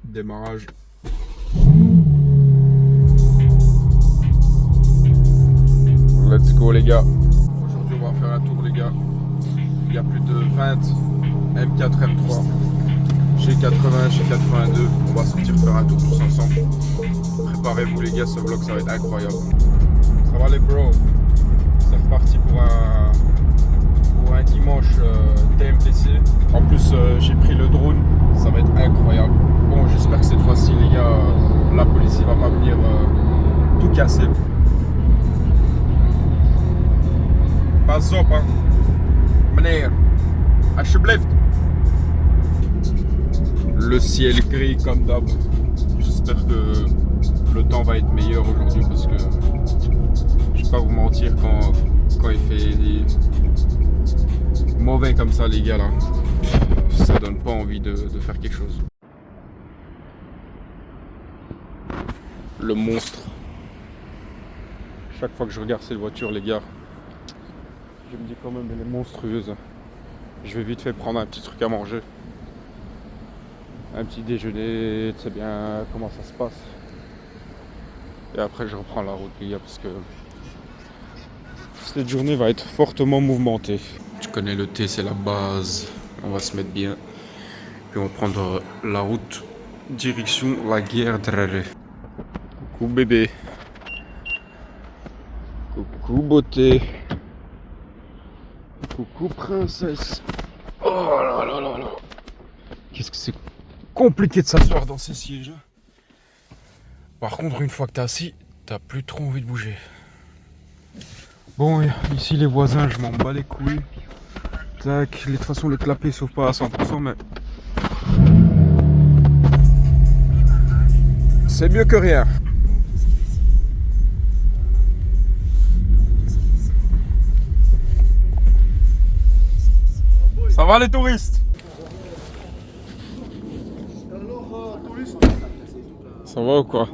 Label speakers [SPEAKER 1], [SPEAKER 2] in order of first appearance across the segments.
[SPEAKER 1] Démarrage. Let's go les gars. Aujourd'hui on va faire un tour les gars. Il y a plus de 20 M4, M3, G80, G82. On va sortir faire un tour tous ensemble. Préparez-vous les gars, ce vlog ça va être incroyable. Ça va les bros? C'est reparti pour un dimanche TMTC. En plus j'ai pris le drone, ça va être incroyable. Bon, j'espère que cette fois-ci les gars, la police va pas venir tout casser. Pas op hein. Meneer, alsjeblieft. Le ciel gris comme d'hab. J'espère que le temps va être meilleur aujourd'hui parce que je vais pas vous mentir quand il fait mauvais comme ça les gars là, ça donne pas envie de faire quelque chose. Le monstre. Chaque fois que je regarde cette voiture les gars, je me dis quand même elle est monstrueuse. Je vais vite fait prendre un petit truc à manger. Un petit déjeuner, tu sais bien comment ça se passe. Et après je reprends la route les gars parce que cette journée va être fortement mouvementée. Tu connais le thé, c'est la base. On va se mettre bien. Puis on va prendre la route direction la guerre Drare. Coucou bébé. Coucou beauté. Coucou princesse. Oh là là là là. Qu'est-ce que c'est compliqué de s'asseoir dans ces sièges. Par contre, une fois que t'es assis, t'as plus trop envie de bouger. Bon, ici les voisins, je m'en bats les couilles. Tac, de toute façon les clapets sauf pas à 100%, mais c'est mieux que rien. Ça va les touristes?
[SPEAKER 2] Alors, touriste,
[SPEAKER 1] Ça va ou quoi?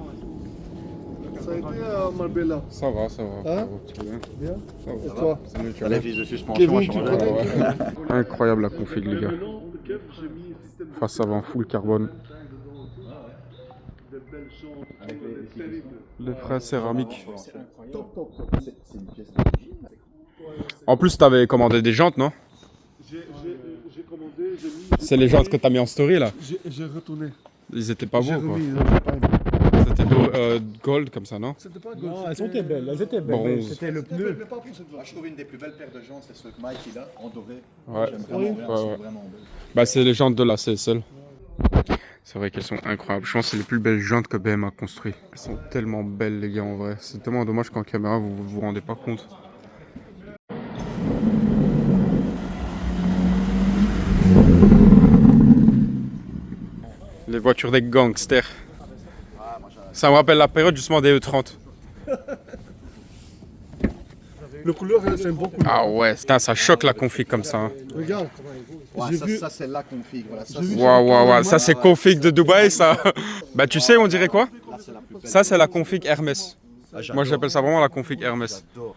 [SPEAKER 2] ça a été à Marbella.
[SPEAKER 1] Ça va, ça va.
[SPEAKER 2] Hein?
[SPEAKER 1] Tu vas bien?
[SPEAKER 2] Bien.
[SPEAKER 1] Ça va.
[SPEAKER 2] Et toi?
[SPEAKER 1] Salut, tu vas
[SPEAKER 3] Les
[SPEAKER 1] bien?
[SPEAKER 3] vis de suspension
[SPEAKER 2] Kevin,
[SPEAKER 3] à
[SPEAKER 2] tu
[SPEAKER 3] changer.
[SPEAKER 2] connais?
[SPEAKER 1] Incroyable la config les gars. Face avant full carbone. Les freins céramiques.
[SPEAKER 3] C'est une pièce d'origine.
[SPEAKER 1] En plus t'avais commandé des jantes non?
[SPEAKER 2] J'ai commandé, j'ai mis.
[SPEAKER 1] C'est les jantes que t'as mis en story là?
[SPEAKER 2] J'ai retourné.
[SPEAKER 1] Ils étaient pas
[SPEAKER 2] J'ai
[SPEAKER 1] beaux quoi?
[SPEAKER 2] remis, ils ont pas aimé.
[SPEAKER 1] C'était gold comme ça non?
[SPEAKER 2] C'était pas
[SPEAKER 4] Non, elles étaient belles, elles étaient belles.
[SPEAKER 1] Bronze.
[SPEAKER 4] C'était le
[SPEAKER 2] Mais
[SPEAKER 4] pneu.
[SPEAKER 2] pas pour cette fois.
[SPEAKER 3] Moi, je trouve une des plus belles paires de jantes, c'est ceux que Mike il a en doré.
[SPEAKER 1] Ouais.
[SPEAKER 3] J'aime vraiment bien, elles sont
[SPEAKER 1] ouais.
[SPEAKER 3] vraiment belles.
[SPEAKER 1] Bah c'est les jantes de la CSL. C'est vrai qu'elles sont incroyables. Je pense que c'est les plus belles jantes que BM a construit. Elles sont tellement belles les gars en vrai. C'est tellement dommage qu'en caméra vous rendez pas compte. Les voitures des gangsters. Ça me rappelle la période justement des E30.
[SPEAKER 2] Le couleur, c'est un bon couleur.
[SPEAKER 1] Ah ouais, putain, ça choque la config comme ça. Hein.
[SPEAKER 2] Regarde.
[SPEAKER 3] Ouais,
[SPEAKER 2] J'ai
[SPEAKER 3] ça,
[SPEAKER 2] vu-
[SPEAKER 3] ça c'est la config. Voilà, ça,
[SPEAKER 2] J'ai vu-
[SPEAKER 3] c'est
[SPEAKER 1] Waouh, waouh, waouh. Ça c'est config de Dubaï ça. Bah tu sais, on dirait quoi?
[SPEAKER 3] là, c'est la plus belle.
[SPEAKER 1] Ça c'est la config Hermès.
[SPEAKER 3] Ah,
[SPEAKER 1] Moi j'appelle ça vraiment la config Hermès.
[SPEAKER 3] J'adore.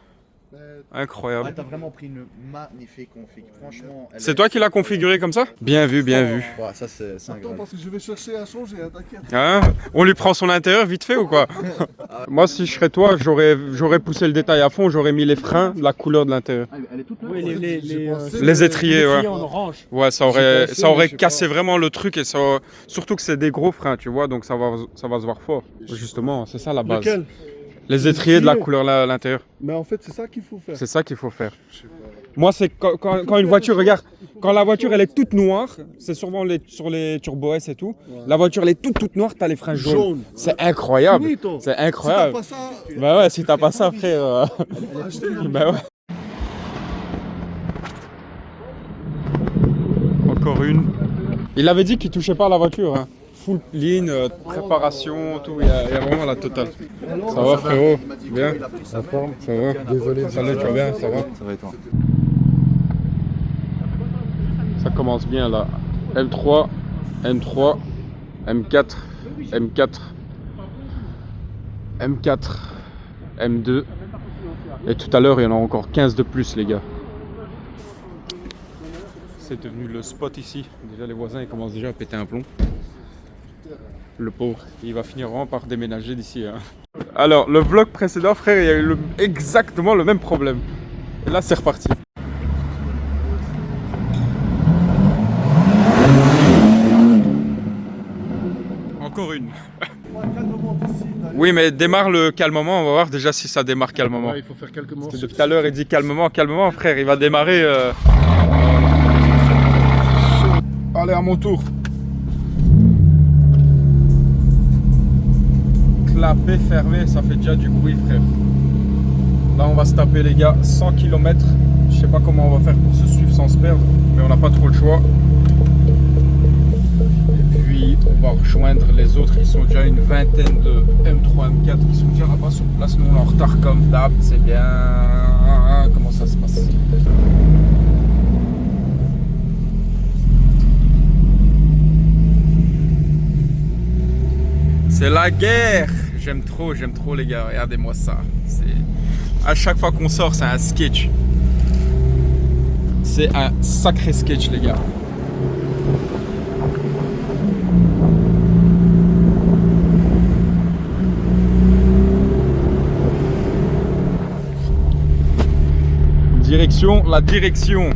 [SPEAKER 1] Incroyable.
[SPEAKER 3] Ouais, t'as vraiment pris une magnifique config. Franchement, elle
[SPEAKER 1] C'est
[SPEAKER 3] est-
[SPEAKER 1] toi qui l'as configuré comme ça? Bien vu, bien vu.
[SPEAKER 3] Ouais, ça c'est un
[SPEAKER 2] Attends,
[SPEAKER 3] grave.
[SPEAKER 2] parce que je vais chercher à changer, hein, t'inquiète.
[SPEAKER 1] Hein? On lui prend son intérieur vite fait ou quoi? Moi si je serais toi, j'aurais poussé le détail à fond, j'aurais mis les freins de la couleur de l'intérieur.
[SPEAKER 3] Ah, elle est toute neuve.
[SPEAKER 4] Oui,
[SPEAKER 2] J'ai pensé-
[SPEAKER 1] Les étriers, ouais.
[SPEAKER 4] en orange.
[SPEAKER 1] Ouais, ça
[SPEAKER 2] pensé,
[SPEAKER 1] aurait
[SPEAKER 2] mais je sais
[SPEAKER 1] cassé
[SPEAKER 2] pas.
[SPEAKER 1] vraiment le truc et ça, surtout que c'est des gros freins, tu vois, donc ça va se voir fort. Justement, c'est ça la base.
[SPEAKER 2] Lequel?
[SPEAKER 1] Les étriers de la
[SPEAKER 2] étriers.
[SPEAKER 1] couleur à l'intérieur.
[SPEAKER 2] Mais en fait, c'est ça qu'il faut faire.
[SPEAKER 1] C'est ça qu'il faut faire. Moi, c'est quand une voiture, regarde, quand la voiture elle est toute noire, c'est souvent sur les Turbo S et tout. La voiture elle est toute noire, t'as les freins jaunes.
[SPEAKER 2] Jaune.
[SPEAKER 1] C'est incroyable.
[SPEAKER 2] Finito.
[SPEAKER 1] C'est
[SPEAKER 2] Si t'as
[SPEAKER 1] incroyable.
[SPEAKER 2] pas ça,
[SPEAKER 1] Bah ouais, si t'as pas ça, frère. Bah ouais. Encore une. Il avait dit qu'il touchait pas à la voiture. Hein. Full ligne, préparation, tout. Il y a vraiment la totale. Ça va, frérot? Bien?
[SPEAKER 3] Ça
[SPEAKER 1] Ça va?
[SPEAKER 2] Désolé.
[SPEAKER 1] Salut, tu vas bien? Ça va?
[SPEAKER 3] va et toi?
[SPEAKER 1] Ça commence bien là. M3, M3, M4, M4, M4, M2. Et tout à l'heure, il y en a encore 15 de plus, les gars. C'est devenu le spot ici. Déjà, les voisins ils commencent déjà à péter un plomb. Le pauvre, il va finir vraiment par déménager d'ici. Hein. Alors, le vlog précédent, frère, il y a eu exactement le même problème. Et là, c'est reparti. Encore une. Oui, mais démarre le calmement. On va voir déjà si ça démarre calmement.
[SPEAKER 2] Ouais, il faut faire quelques morceaux.
[SPEAKER 1] Parce que tout à l'heure, il dit calmement, calmement, frère. Il va démarrer. Allez, à mon tour. Clapé, fermé, ça fait déjà du bruit, frère. Là, on va se taper, les gars, 100 km. Je sais pas comment on va faire pour se suivre sans se perdre, mais on n'a pas trop le choix. Et puis, on va rejoindre les autres. Ils sont déjà une vingtaine de M3, M4 qui sont déjà là-bas sur place. Nous, on est en retard comme d'hab. C'est bien. Comment ça se passe? C'est la guerre. J'aime trop les gars. Regardez-moi ça. À chaque fois qu'on sort, c'est un sketch. C'est un sacré sketch, les gars. Direction, la direction.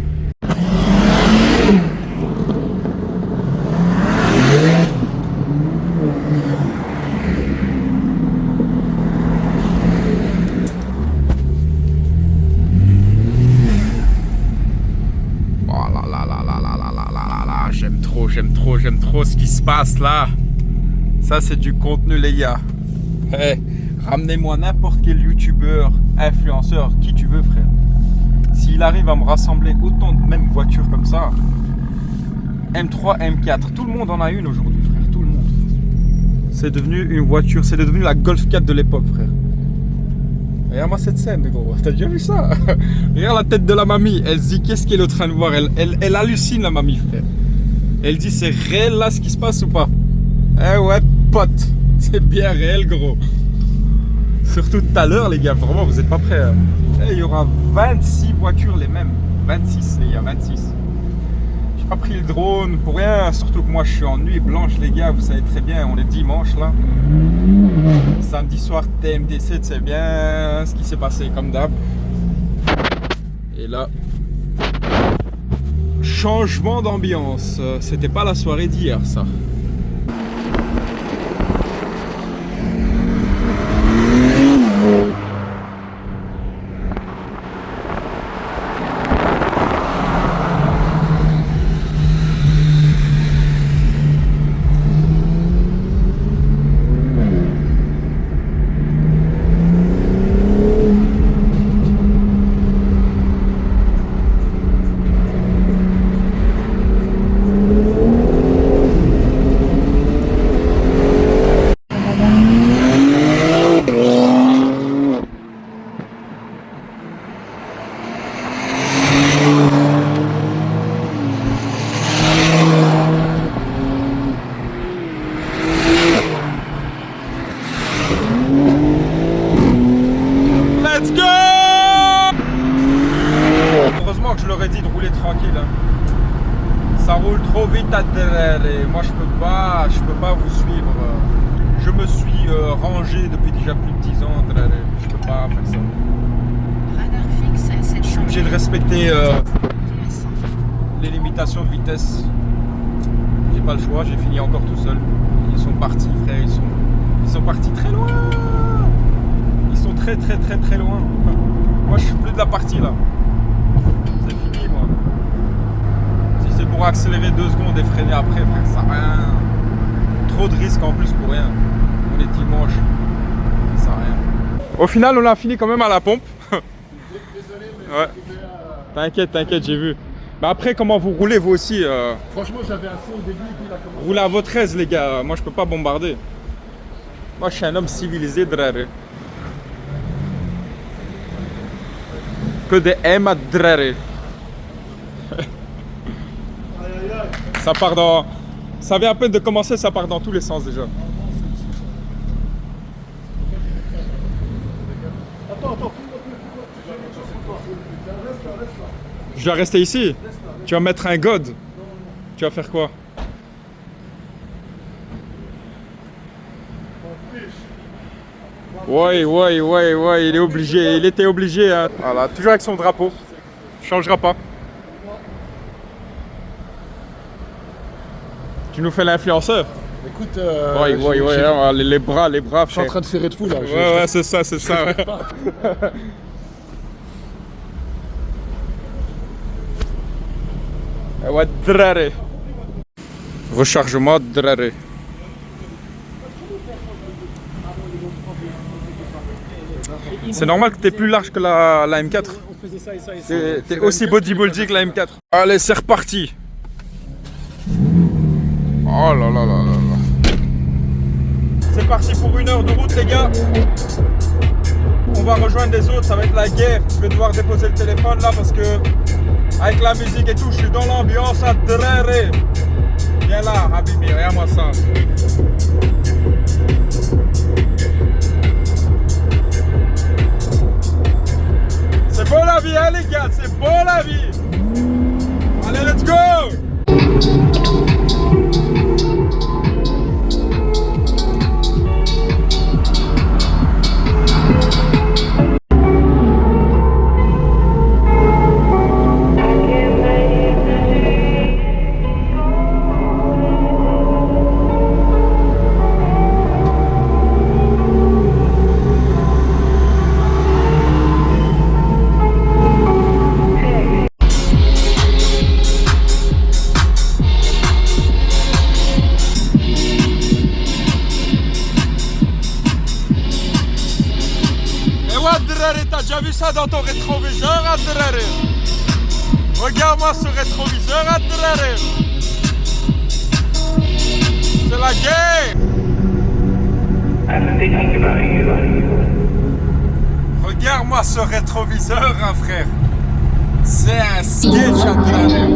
[SPEAKER 1] J'aime trop ce qui se passe là. Ça, c'est du contenu, les gars. Hey, ramenez-moi n'importe quel youtubeur, influenceur, qui tu veux, frère. S'il arrive à me rassembler autant de mêmes voitures comme ça, M3, M4, tout le monde en a une aujourd'hui, frère. Tout le monde. C'est devenu une voiture, c'est devenu la Golf 4 de l'époque, frère. Regarde-moi cette scène, gros. T'as déjà vu ça? Regarde la tête de la mamie. Elle se dit, qu'est-ce qu'elle est en train de voir? Elle hallucine, la mamie, frère. Elle dit, c'est réel là ce qui se passe ou pas? Eh ouais, pote. C'est bien réel, gros. Surtout tout à l'heure, les gars. Vraiment, vous n'êtes pas prêts. Hein. Il y aura 26 voitures les mêmes. 26, les gars, 26. J'ai pas pris le drone pour rien. Surtout que moi, je suis en nuit blanche, les gars. Vous savez très bien, on est dimanche là. Samedi soir, TMDC, c'est bien ce qui s'est passé comme d'hab. Et là, changement d'ambiance. C'était pas la soirée d'hier, ça. Heureusement que je leur ai dit de rouler tranquille. Hein. Ça roule trop vite à derrière et moi je peux pas vous suivre. Je me suis rangé depuis déjà plus de 10 ans. Je peux pas faire ça. Je suis obligé de respecter les limitations de vitesse. J'ai pas le choix, j'ai fini encore tout seul. Ils sont partis, frère, ils sont partis très loin. Ils sont très loin. Moi je suis plus de la partie là. C'est fini moi. Si c'est pour accélérer 2 secondes et freiner après, frère, ça sert à rien. Trop de risques en plus pour rien. On est dimanche. Ça sert à rien. Au final on a fini quand même à la pompe.
[SPEAKER 2] Désolé, mais
[SPEAKER 1] Ouais. T'inquiète, j'ai vu. Mais après, comment vous roulez vous aussi
[SPEAKER 2] franchement, j'avais assez au début, puis il a commencé.
[SPEAKER 1] Roulez à votre aise, les gars. Moi, je peux pas bombarder. Moi, je suis un homme civilisé, drare. Que des M à drare.
[SPEAKER 2] Aïe aïe aïe.
[SPEAKER 1] Ça part dans... Ça vient à peine de commencer, ça part dans tous les sens déjà.
[SPEAKER 2] Attends.
[SPEAKER 1] Je dois rester ici. Tu vas mettre un god. Tu vas faire quoi? Ouais, il est obligé, il était obligé. Hein. Voilà, toujours avec son drapeau. Changera pas. Tu nous fais l'influenceur?
[SPEAKER 2] Écoute,
[SPEAKER 1] Ouais, les bras,
[SPEAKER 2] je suis en
[SPEAKER 1] frère.
[SPEAKER 2] train de serrer de fou là.
[SPEAKER 1] Ouais, c'est ça. Ouais. Ouais, draré. Rechargement draré. C'est normal que t'es plus large que la M4.
[SPEAKER 2] On faisait ça et ça et ça.
[SPEAKER 1] T'es aussi bodybuilding que la M4. Allez, c'est reparti. Oh là là là là là. C'est parti pour 1 heure de route, les gars. On va rejoindre les autres, ça va être la guerre. Je vais devoir déposer le téléphone là parce que avec la musique et tout, je suis dans l'ambiance à draré. Viens là, Habibi, regarde-moi ça. C'est beau la vie, hein, les gars, c'est beau la vie. Allez, let's go. T'as déjà vu ça dans ton rétroviseur, Adrere? Regarde-moi ce rétroviseur, Adrere. C'est la guerre. Regarde-moi ce rétroviseur, hein, frère. C'est un sketch, Adrere.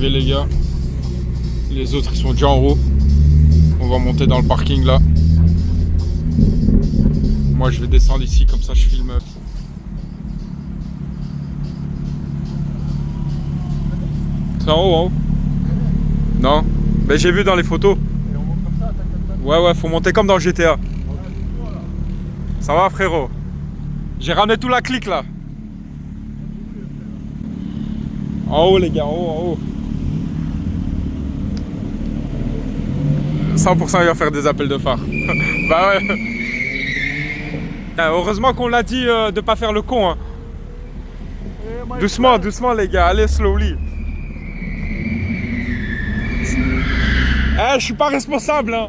[SPEAKER 1] Les gars, les autres ils sont déjà en haut. On va monter dans le parking là. Moi je vais descendre ici comme ça je filme. C'est en haut, Non, mais j'ai vu dans les photos.
[SPEAKER 2] Et on monte comme ça, tac.
[SPEAKER 1] Ouais, faut monter comme dans le GTA. Ça va, frérot? J'ai ramené tout la clique là. En haut les gars, en haut. 100% il va faire des appels de phare. Bah ouais. Heureusement qu'on l'a dit de pas faire le con. Hein. Doucement les gars, allez slowly. Je suis pas responsable. Hein.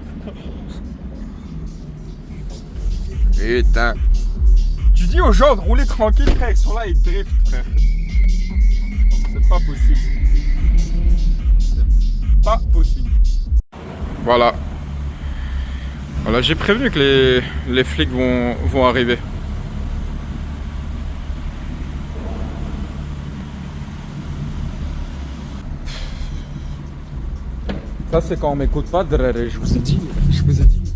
[SPEAKER 1] Putain. Tu dis aux gens de rouler tranquille, frère, ils sont là, ils driftent, frère. C'est pas possible. C'est pas possible. Voilà. Voilà, j'ai prévenu que les flics vont arriver. Ça c'est quand on m'écoute pas, je vous ai dit,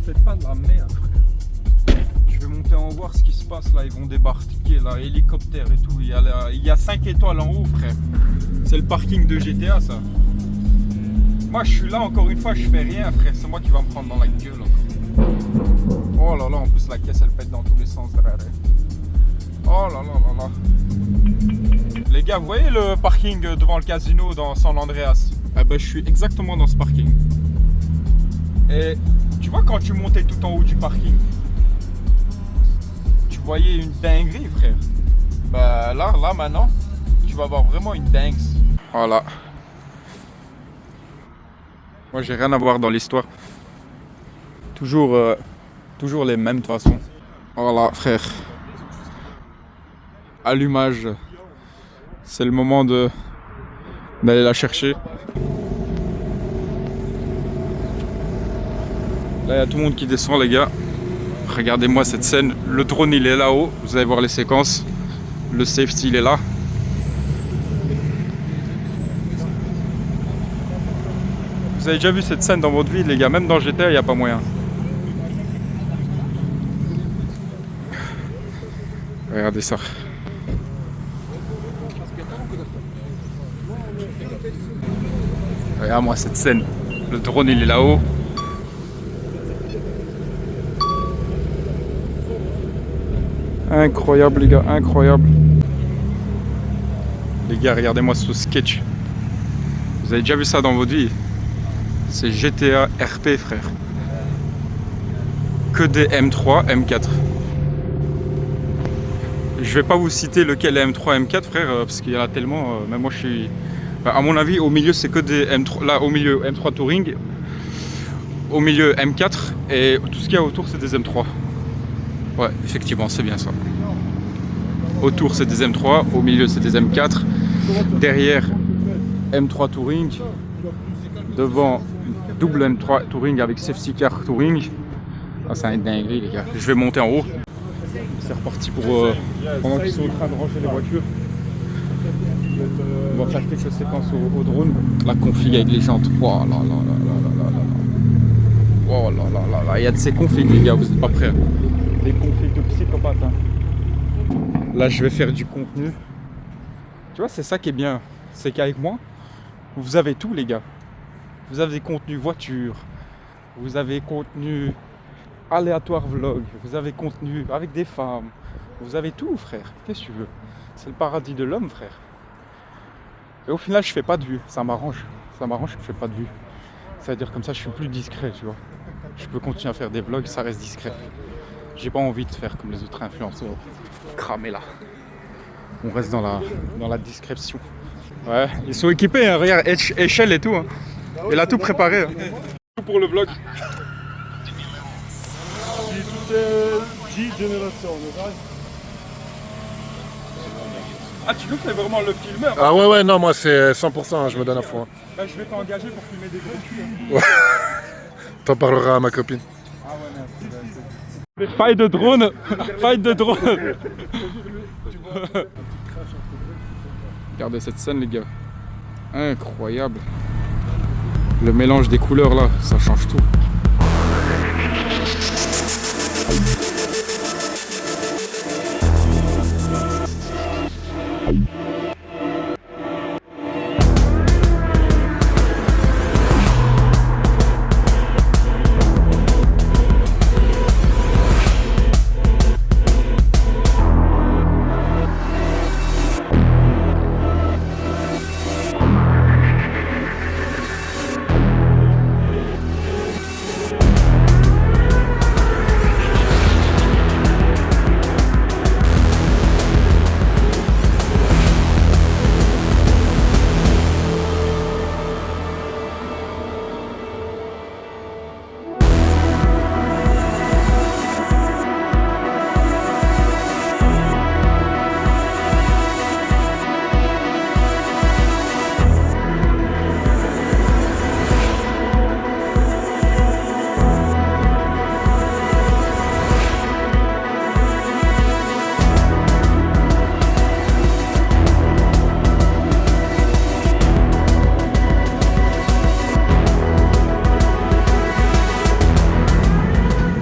[SPEAKER 1] faites pas de la merde, frère. Je vais monter en voir ce qui se passe là, ils vont débarquer là, hélicoptère et tout, il y a 5 étoiles en haut, frère. C'est le parking de GTA ça. Moi je suis là encore une fois, je fais rien, frère, c'est moi qui va me prendre dans la gueule encore. Oh là là, en plus la caisse elle pète dans tous les sens. Oh là là là là. Les gars, vous voyez le parking devant le casino dans San Andreas? Eh ben, je suis exactement dans ce parking. Et tu vois quand tu montais tout en haut du parking, tu voyais une dinguerie, frère. Bah là maintenant, tu vas voir vraiment une dingue. Voilà. Moi j'ai rien à voir dans l'histoire. Toujours les mêmes de toute façon. Voilà, frère. Allumage. C'est le moment d'aller la chercher. Là, il y a tout le monde qui descend, les gars. Regardez-moi cette scène. Le drone, il est là-haut. Vous allez voir les séquences. Le safety, il est là. Vous avez déjà vu cette scène dans votre vie, les gars? Même dans GTA, il n'y a pas moyen. Regardez ça. Regarde-moi cette scène. Le drone, il est là-haut. Incroyable, les gars, incroyable. Les gars, regardez-moi ce sketch. Vous avez déjà vu ça dans votre vie? C'est GTA RP, frère. Que des M3, M4. Je vais pas vous citer lequel est M3, M4, frère, parce qu'il y en a tellement. Même moi, je suis. À mon avis, au milieu, c'est que des M3. Là, au milieu, M3 Touring. Au milieu, M4. Et tout ce qu'il y a autour, c'est des M3. Ouais, effectivement, c'est bien ça. Autour, c'est des M3. Au milieu, c'est des M4. Derrière, M3 Touring. Devant, double M3 Touring avec Safety Car Touring. Ah, c'est une dinguerie, les gars. Je vais monter en haut. C'est reparti pour pendant qu'ils sont en train de ranger les voitures. On va faire quelques séquences au drone. La config avec les jantes. Oh là là là là là là là. Oh là là là là. Il y a de ces configs, les gars, vous n'êtes pas prêts. Des configs de psychopathes. Hein. Là, je vais faire du contenu. Tu vois, c'est ça qui est bien. C'est qu'avec moi, vous avez tout, les gars. Vous avez contenu voiture. Vous avez contenu aléatoire vlog, vous avez contenu avec des femmes, vous avez tout, frère. Qu'est-ce que tu veux? C'est le paradis de l'homme, frère. Et au final, je fais pas de vues, ça m'arrange. Ça m'arrange que je fais pas de vues. C'est-à-dire comme ça, je suis plus discret, tu vois. Je peux continuer à faire des vlogs, ça reste discret. J'ai pas envie de faire comme les autres influenceurs. Cramer là. On reste dans la discrétion. Ouais, ils sont équipés, hein. Regarde, échelle et tout. Hein. Il a tout préparé. Hein. Tout pour le vlog. Ah, tu veux que c'est vraiment le filmeur?
[SPEAKER 4] Ah ouais, non, moi c'est 100%, hein, je me donne à fond. Hein.
[SPEAKER 1] Bah, je vais t'engager pour filmer des gros culs.
[SPEAKER 4] Ouais. T'en parleras à ma copine.
[SPEAKER 1] Ah ouais, merde. Fight de drone. Fight de drone. Regardez cette scène, les gars. Incroyable. Le mélange des couleurs là, ça change tout.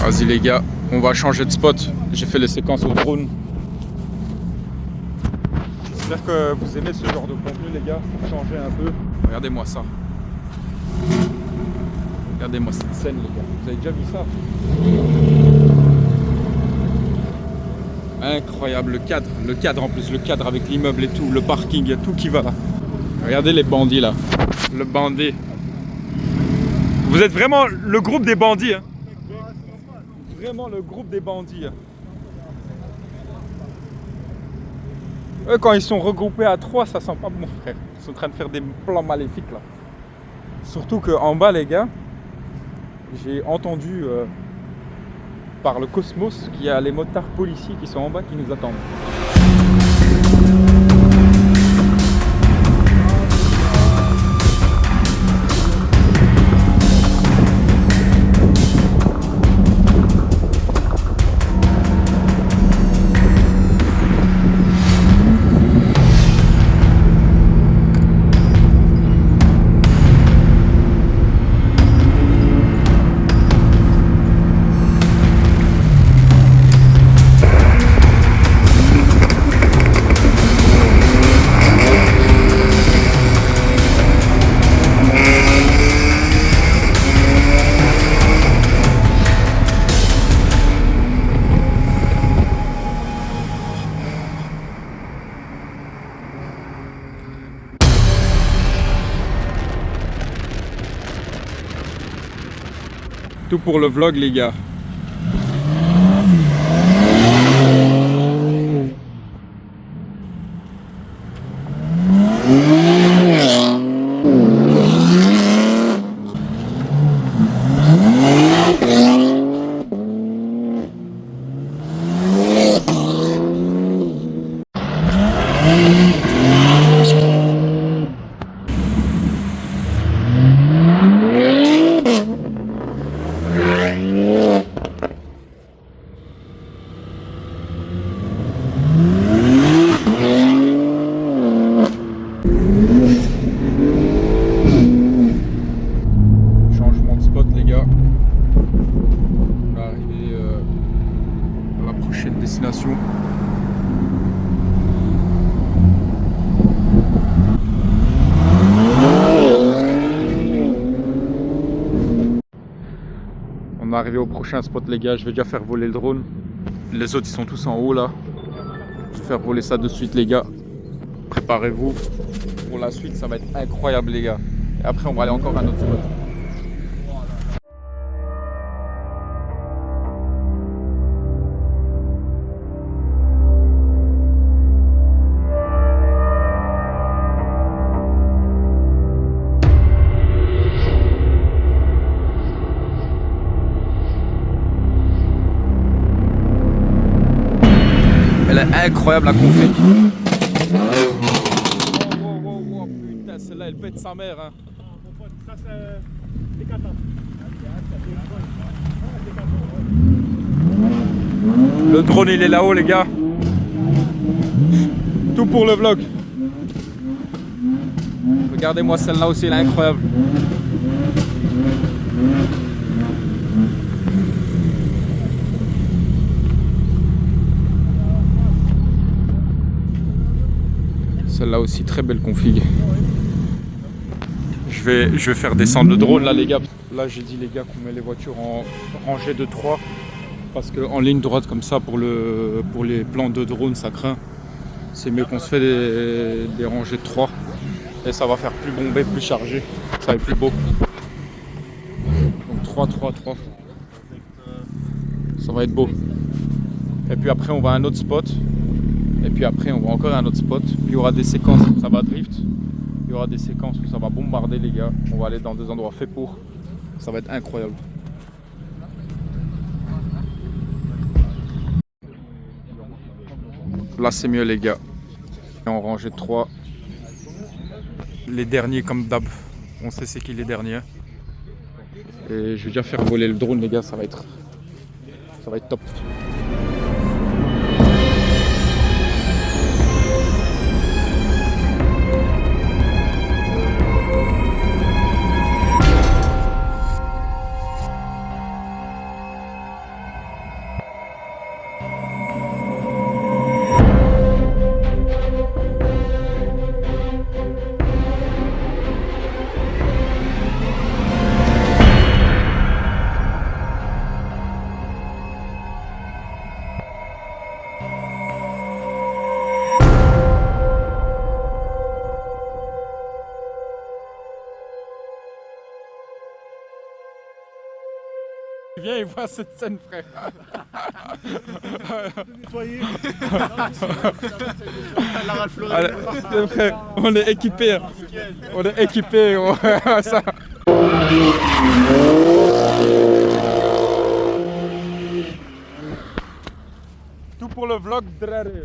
[SPEAKER 1] Vas-y les gars, on va changer de spot. J'ai fait les séquences au drone. J'espère que vous aimez ce genre de contenu les gars. Changer un peu. Regardez-moi ça. Regardez-moi cette scène les gars. Vous avez déjà vu ça? Incroyable le cadre en plus, le cadre avec l'immeuble et tout, le parking, il y a tout qui va là. Regardez les bandits là. Le bandit. Vous êtes vraiment le groupe des bandits hein. Vraiment le groupe des bandits. Eux, quand ils sont regroupés à 3, ça sent pas bon, frère. Ils sont en train de faire des plans maléfiques là. Surtout qu'en bas, les gars, j'ai entendu
[SPEAKER 5] par le Cosmos, qu'il y a les motards policiers qui sont en bas qui nous attendent. Tout pour le vlog les gars. Changement de spot les gars. On va arriver à la prochaine destination. On est arrivé au prochain spot les gars, je vais déjà faire voler le drone. Les autres ils sont tous en haut là. Je vais faire voler ça de suite les gars. Préparez-vous. Pour la suite ça va être incroyable les gars. Et après on va aller encore à un autre spot. Elle est incroyable la config. Wow, putain, celle-là elle pète sa mère. Hein.
[SPEAKER 2] Ça, c'est des catans.
[SPEAKER 5] Le drone il est là-haut les gars. Tout pour le vlog. Regardez-moi celle-là aussi, elle est incroyable. Celle-là aussi, très belle config. Je vais faire descendre le drone là les gars. Là j'ai dit les gars qu'on met les voitures en rangée de 3. Parce qu'en ligne droite comme ça pour les plans de drone ça craint. C'est mieux qu'on se fait des rangées de 3. Et ça va faire plus bombé, plus chargé. Ça va être plus beau. Donc 3. Ça va être beau. Et puis après on va à un autre spot. Et puis après on va encore à un autre spot. Puis il y aura des séquences où ça va drift. Il y aura des séquences où ça va bombarder les gars. On va aller dans des endroits faits pour. Ça va être incroyable. Là c'est mieux les gars. Et en rangée de 3. Les derniers comme d'hab. On sait c'est qui les derniers. Et je vais déjà faire voler le drone les gars, ça va être top. Viens et vois cette scène frère. Allez, frère, on est équipés. On est équipés. Ça. pour le vlog, draré.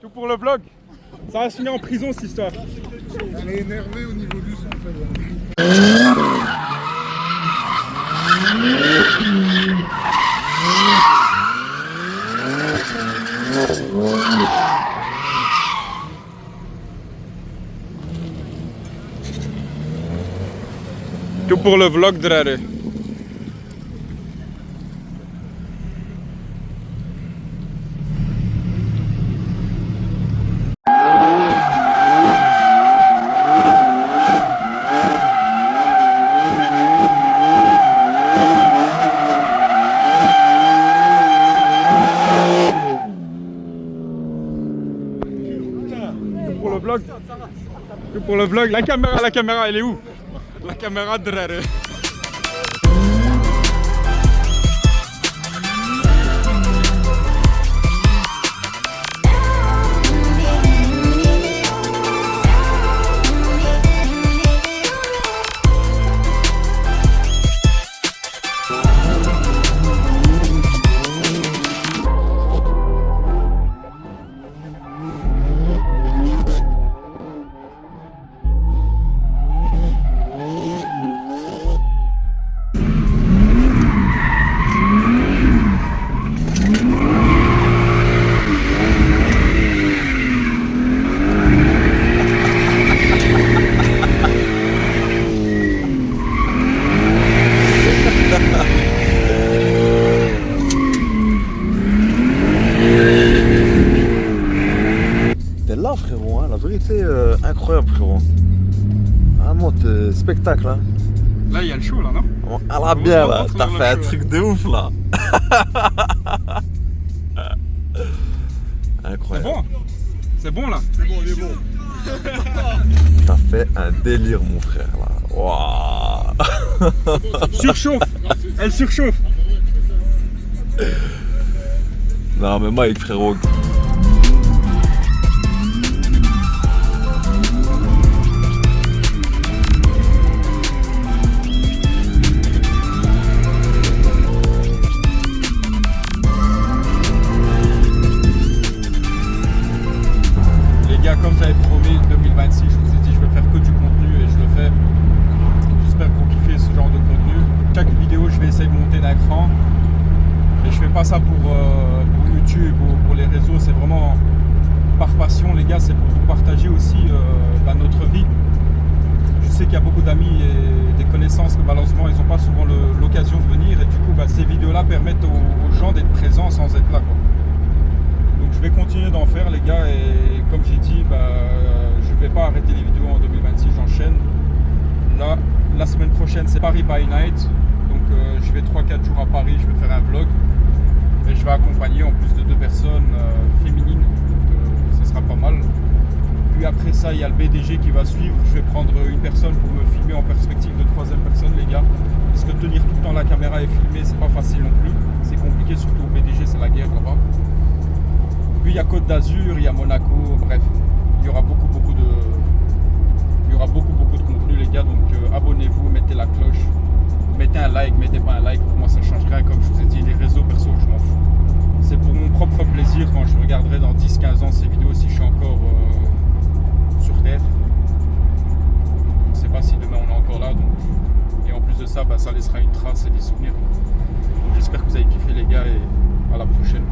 [SPEAKER 5] Tout pour le vlog. Ça va se finir en prison cette histoire.
[SPEAKER 4] Elle est énervée au niveau du son, en fait.
[SPEAKER 5] Tout pour le vlog, draré. Pour le vlog. Tout pour le vlog. La caméra, elle est où? La caméra draré.
[SPEAKER 6] T'es là frérot, hein, la vérité incroyable frérot. Vraiment t'es spectacle hein.
[SPEAKER 5] Là il y a le show là, non?
[SPEAKER 6] À la bien là,
[SPEAKER 5] montre
[SPEAKER 6] t'as
[SPEAKER 5] le
[SPEAKER 6] fait un
[SPEAKER 5] show.
[SPEAKER 6] truc de ouf là.
[SPEAKER 5] C'est
[SPEAKER 6] Incroyable.
[SPEAKER 5] bon? C'est bon là?
[SPEAKER 6] T'as fait un délire mon frère là. Waouh.
[SPEAKER 5] Surchauffe. Elle surchauffe.
[SPEAKER 6] Non mais Mike frérot.
[SPEAKER 5] Les gars, comme j'avais promis, 2026, je vous ai dit, je vais faire que du contenu et je le fais. J'espère que vous kiffez ce genre de contenu. Chaque vidéo, je vais essayer de monter d'un cran. Et je fais pas ça pour YouTube ou pour les réseaux, c'est vraiment par passion, les gars, c'est pour vous partager aussi notre vie. Je sais qu'il y a beaucoup d'amis et des connaissances que malheureusement, ils n'ont pas souvent l'occasion de venir. Et du coup, ces vidéos-là permettent aux gens d'être présents sans être là, quoi. Donc je vais continuer d'en faire les gars et comme j'ai dit, je vais pas arrêter les vidéos en 2026, j'enchaîne. Là, la semaine prochaine c'est Paris by Night, donc je vais 3-4 jours à Paris, je vais faire un vlog et je vais accompagner en plus de 2 personnes féminines, donc ça sera pas mal. Puis après ça il y a le BDG qui va suivre, je vais prendre une personne pour me filmer en perspective de 3e personne les gars, parce que tenir tout le temps la caméra et filmer c'est pas facile non plus, c'est compliqué, surtout au BDG c'est la guerre là-bas. Puis il y a Côte d'Azur, il y a Monaco, bref, il y aura beaucoup de contenu les gars, donc abonnez-vous, mettez la cloche, mettez un like, mettez pas un like, pour moi ça change rien, comme je vous ai dit, les réseaux perso je m'en fous. C'est pour mon propre plaisir quand je regarderai dans 10-15 ans ces vidéos si je suis encore sur terre. sait pas si demain on est encore là. Donc, et en plus de ça, ça laissera une trace et des souvenirs. Donc, j'espère que vous avez kiffé les gars et à la prochaine.